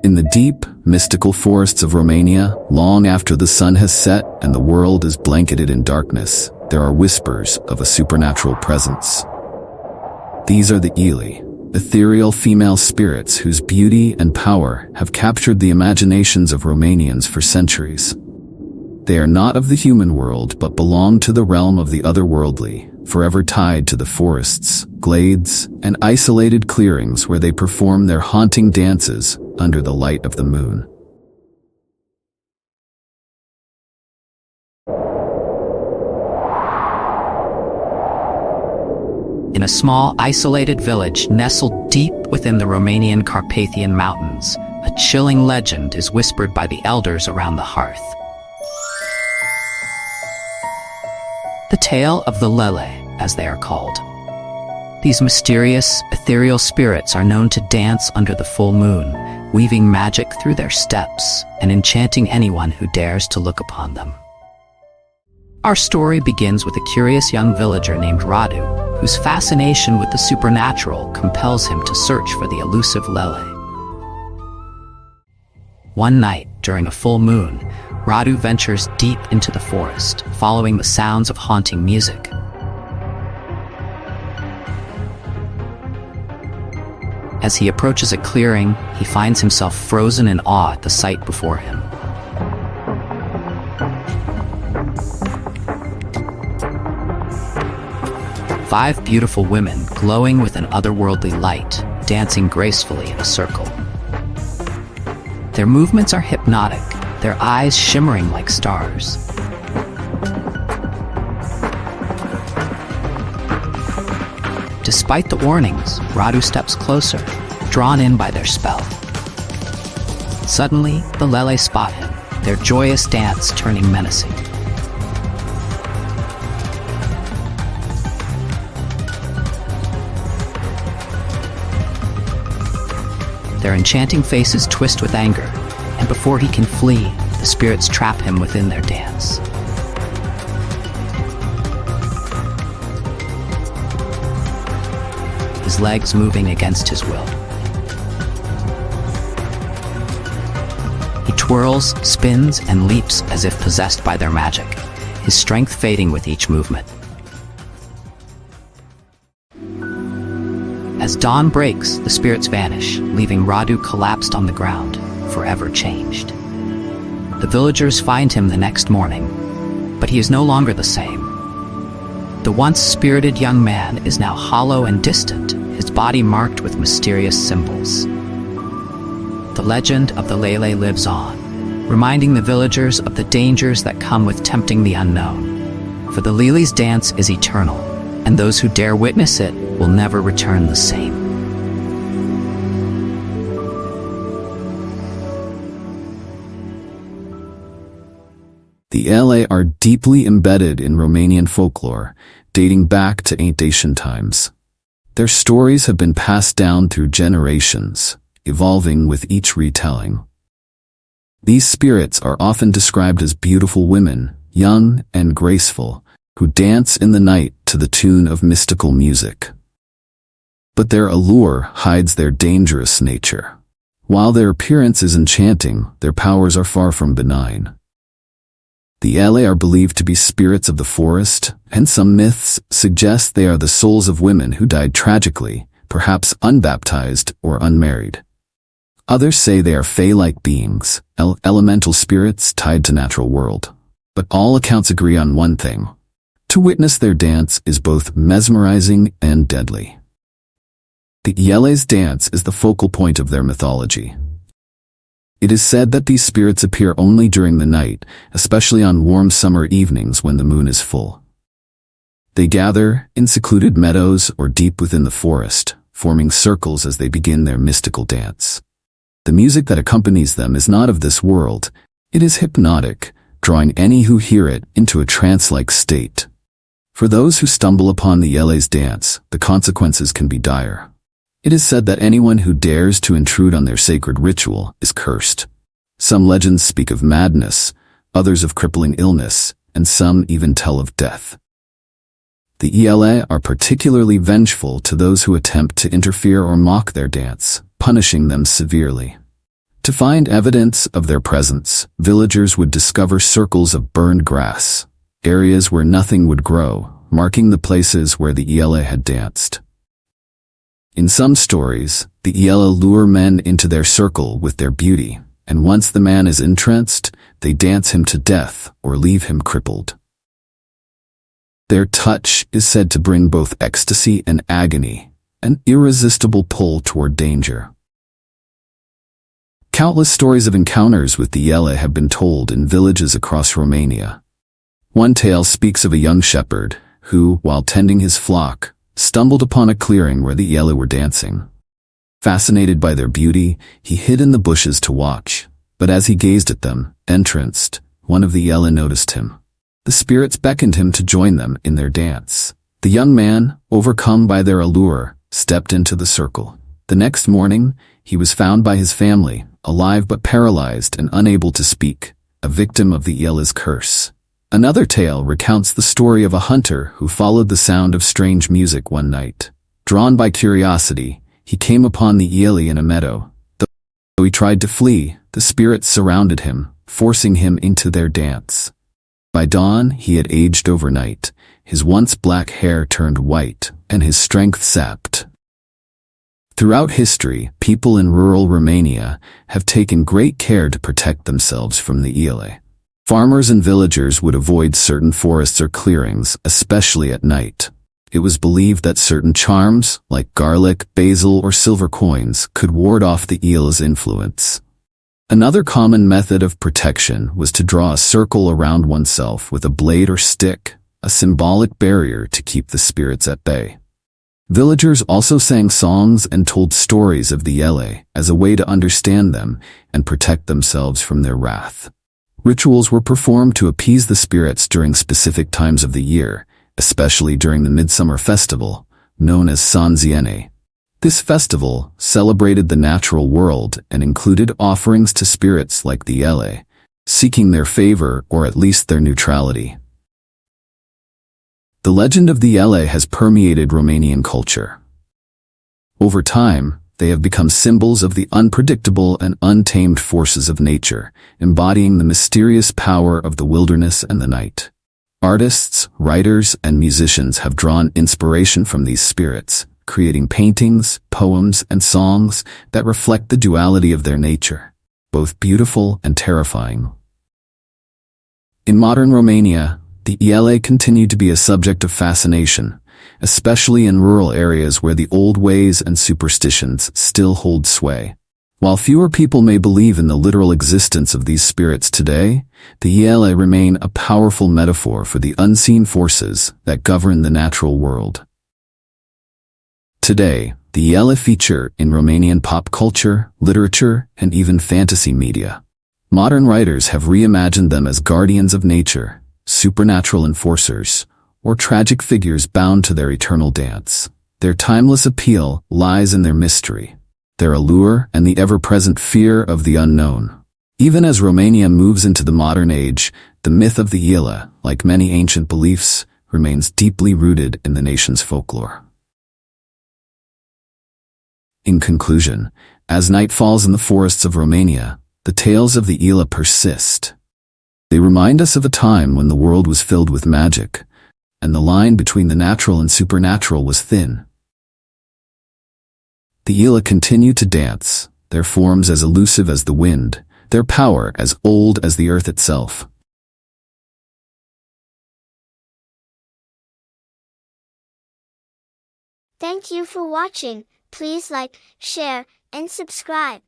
In the deep, mystical forests of Romania, long after the sun has set and the world is blanketed in darkness, there are whispers of a supernatural presence. These are the Iele, ethereal female spirits whose beauty and power have captured the imaginations of Romanians for centuries. They are not of the human world but belong to the realm of the otherworldly, forever tied to the forests, glades, and isolated clearings where they perform their haunting dances under the light of the moon. In a small, isolated village nestled deep within the Romanian Carpathian Mountains, a chilling legend is whispered by the elders around the hearth. The tale of the Iele, as they are called. These mysterious, ethereal spirits are known to dance under the full moon, weaving magic through their steps and enchanting anyone who dares to look upon them. Our story begins with a curious young villager named Radu, whose fascination with the supernatural compels him to search for the elusive Iele. One night, during a full moon, Radu ventures deep into the forest, following the sounds of haunting music. As he approaches a clearing, he finds himself frozen in awe at the sight before him. Five beautiful women glowing with an otherworldly light, dancing gracefully in a circle. Their movements are hypnotic, their eyes shimmering like stars. Despite the warnings, Radu steps closer, drawn in by their spell. Suddenly, the Iele spot him, their joyous dance turning menacing. Their enchanting faces twist with anger, and before he can flee, the spirits trap him within their dance. His legs moving against his will. He twirls, spins, and leaps as if possessed by their magic, his strength fading with each movement. As dawn breaks, the spirits vanish, leaving Radu collapsed on the ground, forever changed. The villagers find him the next morning, but he is no longer the same. The once spirited young man is now hollow and distant, his body marked with mysterious symbols. The legend of the Iele lives on, reminding the villagers of the dangers that come with tempting the unknown. For the Iele's dance is eternal, and those who dare witness it will never return the same. The Iele are deeply embedded in Romanian folklore, dating back to ancient times. Their stories have been passed down through generations, evolving with each retelling. These spirits are often described as beautiful women, young and graceful, who dance in the night to the tune of mystical music. But their allure hides their dangerous nature. While their appearance is enchanting, their powers are far from benign. The Iele are believed to be spirits of the forest, and some myths suggest they are the souls of women who died tragically, perhaps unbaptized or unmarried. Others say they are fae-like beings, elemental spirits tied to natural world. But all accounts agree on one thing. To witness their dance is both mesmerizing and deadly. The Iele's dance is the focal point of their mythology. It is said that these spirits appear only during the night, especially on warm summer evenings when the moon is full. They gather in secluded meadows or deep within the forest, forming circles as they begin their mystical dance. The music that accompanies them is not of this world. It is hypnotic, drawing any who hear it into a trance-like state. For those who stumble upon the Iele's dance, the consequences can be dire. It is said that anyone who dares to intrude on their sacred ritual is cursed. Some legends speak of madness, others of crippling illness, and some even tell of death. The Iele are particularly vengeful to those who attempt to interfere or mock their dance, punishing them severely. To find evidence of their presence, villagers would discover circles of burned grass, areas where nothing would grow, marking the places where the Iele had danced. In some stories, the Iele lure men into their circle with their beauty, and once the man is entranced, they dance him to death or leave him crippled. Their touch is said to bring both ecstasy and agony, an irresistible pull toward danger. Countless stories of encounters with the Iele have been told in villages across Romania. One tale speaks of a young shepherd who, while tending his flock, stumbled upon a clearing where the Iele were dancing. Fascinated by their beauty, he hid in the bushes to watch, but as he gazed at them, entranced, one of the Iele noticed him. The spirits beckoned him to join them in their dance. The young man, overcome by their allure, stepped into the circle. The next morning, he was found by his family, alive but paralyzed and unable to speak, a victim of the Iele's curse. Another tale recounts the story of a hunter who followed the sound of strange music one night. Drawn by curiosity, he came upon the Iele in a meadow. Though he tried to flee, the spirits surrounded him, forcing him into their dance. By dawn, he had aged overnight. His once black hair turned white, and his strength sapped. Throughout history, people in rural Romania have taken great care to protect themselves from the Iele. Farmers and villagers would avoid certain forests or clearings, especially at night. It was believed that certain charms, like garlic, basil, or silver coins, could ward off the Iele's influence. Another common method of protection was to draw a circle around oneself with a blade or stick, a symbolic barrier to keep the spirits at bay. Villagers also sang songs and told stories of the Iele as a way to understand them and protect themselves from their wrath. Rituals were performed to appease the spirits during specific times of the year, especially during the midsummer festival, known as San Ziene. This festival celebrated the natural world and included offerings to spirits like the Iele, seeking their favor or at least their neutrality. The legend of the Iele has permeated Romanian culture. Over time, they have become symbols of the unpredictable and untamed forces of nature, embodying the mysterious power of the wilderness and the night. Artists, writers, and musicians have drawn inspiration from these spirits, creating paintings, poems, and songs that reflect the duality of their nature, both beautiful and terrifying. In modern Romania, the Iele continue to be a subject of fascination, especially in rural areas where the old ways and superstitions still hold sway. While fewer people may believe in the literal existence of these spirits today, the Iele remain a powerful metaphor for the unseen forces that govern the natural world. Today, the Iele feature in Romanian pop culture, literature, and even fantasy media. Modern writers have reimagined them as guardians of nature, supernatural enforcers, or tragic figures bound to their eternal dance. Their timeless appeal lies in their mystery, their allure, and the ever-present fear of the unknown. Even as Romania moves into the modern age, the myth of the Iele, like many ancient beliefs, remains deeply rooted in the nation's folklore. In conclusion, as night falls in the forests of Romania, the tales of the Iele persist. They remind us of a time when the world was filled with magic, and the line between the natural and supernatural was thin. The Iele continue to dance, their forms as elusive as the wind, their power as old as the earth itself. Thank you for watching. Please like, share, and subscribe.